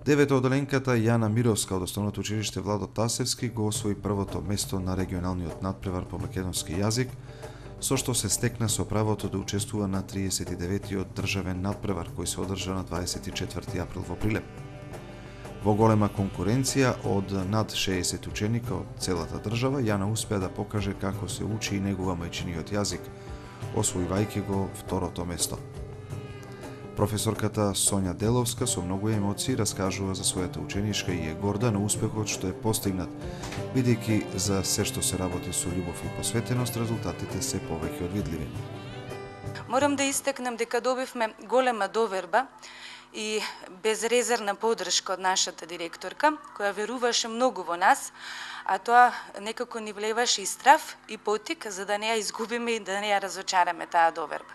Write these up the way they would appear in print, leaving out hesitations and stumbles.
Девето оделенката Јана Мировска од Основното училиште Владо Тасевски го освои првото место на регионалниот надпревар по македонски јазик, со што се стекна со правото да учествува на 39-тиот државен надпревар кој се одржа на 24 април во Прилеп. Во голема конкуренција од над 60 ученика од целата држава, Јана успеа да покаже како се учи и негува мајчиниот јазик, освојувајќи го второто место. Професорката Сонја Деловска со многу емоции раскажува за својата ученичка и е горда на успехот што е постигнат, бидејќи за се што се работи со љубов и посветеност, резултатите се повеќе од видливи. Морам да истакнам дека добивме голема доверба и безрезервна поддршка од нашата директорка, која веруваше многу во нас, а тоа некако ни влеваше и страв и потик за да не ја изгубиме и да не ја разочараме таа доверба.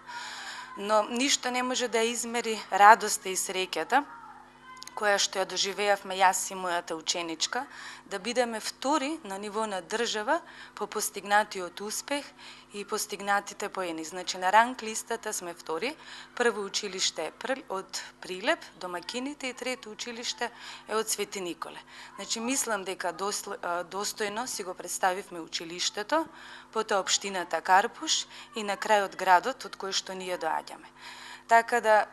Но ништо не може да измери радоста и среќата која што ја доживеавме јас и мојата ученичка, да бидеме втори на ниво на држава по постигнатиот успех и постигнатите поени. Значи на ранг листата сме втори, прво училиште е од Прилеп, домакините, и трето училиште е од Свети Николе. Значи мислам дека достојно си го представивме училиштето, потоа општината Карпуш и на крајот градот од кој што ние доаѓаме. Така да,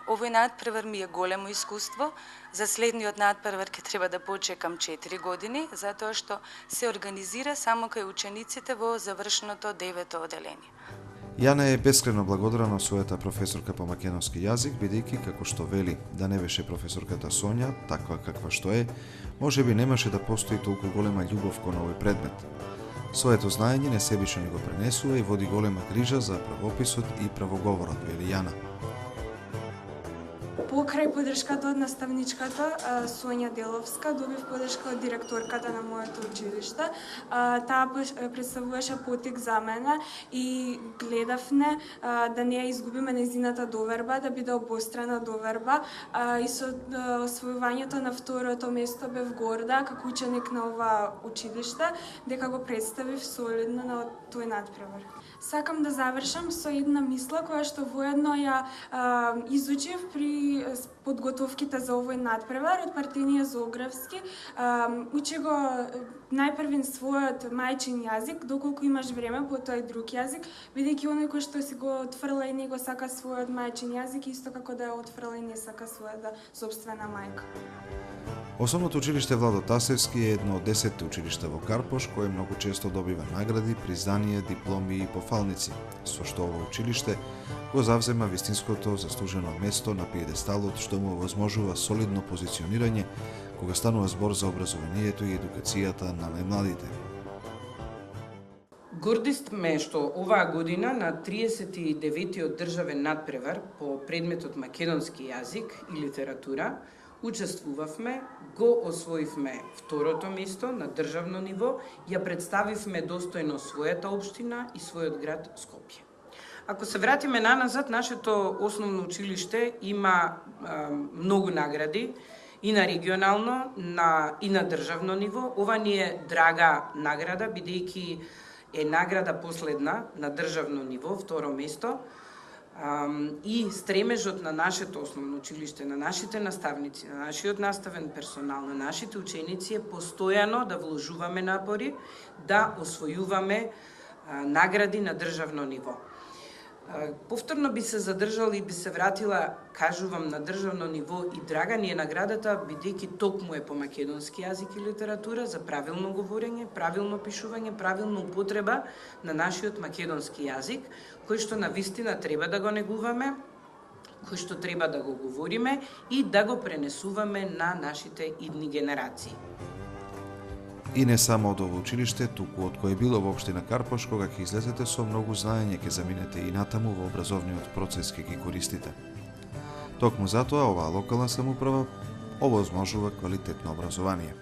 овој надпревар ми е големо искуство. За следниот надпревар ќе треба да почекам 4 години, затоа што се организира само кај учениците во завршното 9-то оделение. Јана е бескрено благодарна на својата професорка по македонски јазик, бидејќи, како што вели, да не беше професорката Сонја, таква каква што е, можеби немаше да постои толку голема љубов кон овој предмет. Своето знаење несебично ни го пренесува и води голема грижа за правописот и правоговорот, вели Јана. Покрај поддршката од наставничката Сонја Деловска, добив поддршка од директорката на моето училиште. Таа представуваше потик за мене и гледавме да не ја изгубиме нејзината доверба, да биде обострана доверба. И со освојувањето на второто место бев горда како ученик на ова училиште, дека го представив солидно на тој надпревар. Сакам да завршам со една мисла која што воедно ја изучив при подготовките за овој надпревар од Партенија Зогревски. Учи го најпрвин својот мајчин јазик, доколку имаш време, потоа и друг јазик, бидејќи оној кој што си го отфрла и не го сака својот мајчин јазик, исто како да ја отфрла и не сака својата сопствена мајка. Основното училиште Владо Тасевски е едно од 10 училишта во Карпош, кое многу често добива награди, признанија, дипломи и пофалници, со што ово училиште го завзема вистинското заслужено место на пиедесталот што му овозможува солидно позиционирање кога станува збор за образованието и едукацијата на најмладите. Горди сме што оваа година на 39-тиот државен надпревар по предметот македонски јазик и литература учествувавме, го освоивме второто место на државно ниво, ја представивме достојно својата општина и својот град Скопје. Ако се вратиме наназад, нашето основно училиште има многу награди и на регионално, и на државно ниво. Ова ни е драга награда, бидејќи е награда последна на државно ниво, второ место. И стремежот на нашето основно училиште, на нашите наставници, на нашиот наставен персонал, на нашите ученици е постојано да вложуваме напори, да освојуваме награди на државно ниво. Повторно би се задржала и би се вратила, кажувам, на државно ниво и драга ни е наградата, бидејќи токму е по македонски јазик и литература за правилно говорење, правилно пишување, правилна употреба на нашиот македонски јазик, кој што навистина треба да го негуваме, кој што треба да го говориме и да го пренесуваме на нашите идни генерации. И не само од ово училиште, туку од кое било во општина Карпош, кога ќе излезете со многу знаење, ќе заминете и натаму во образовниот процес ќе ги користите. Токму затоа оваа локална самоуправа овозможува квалитетно образование.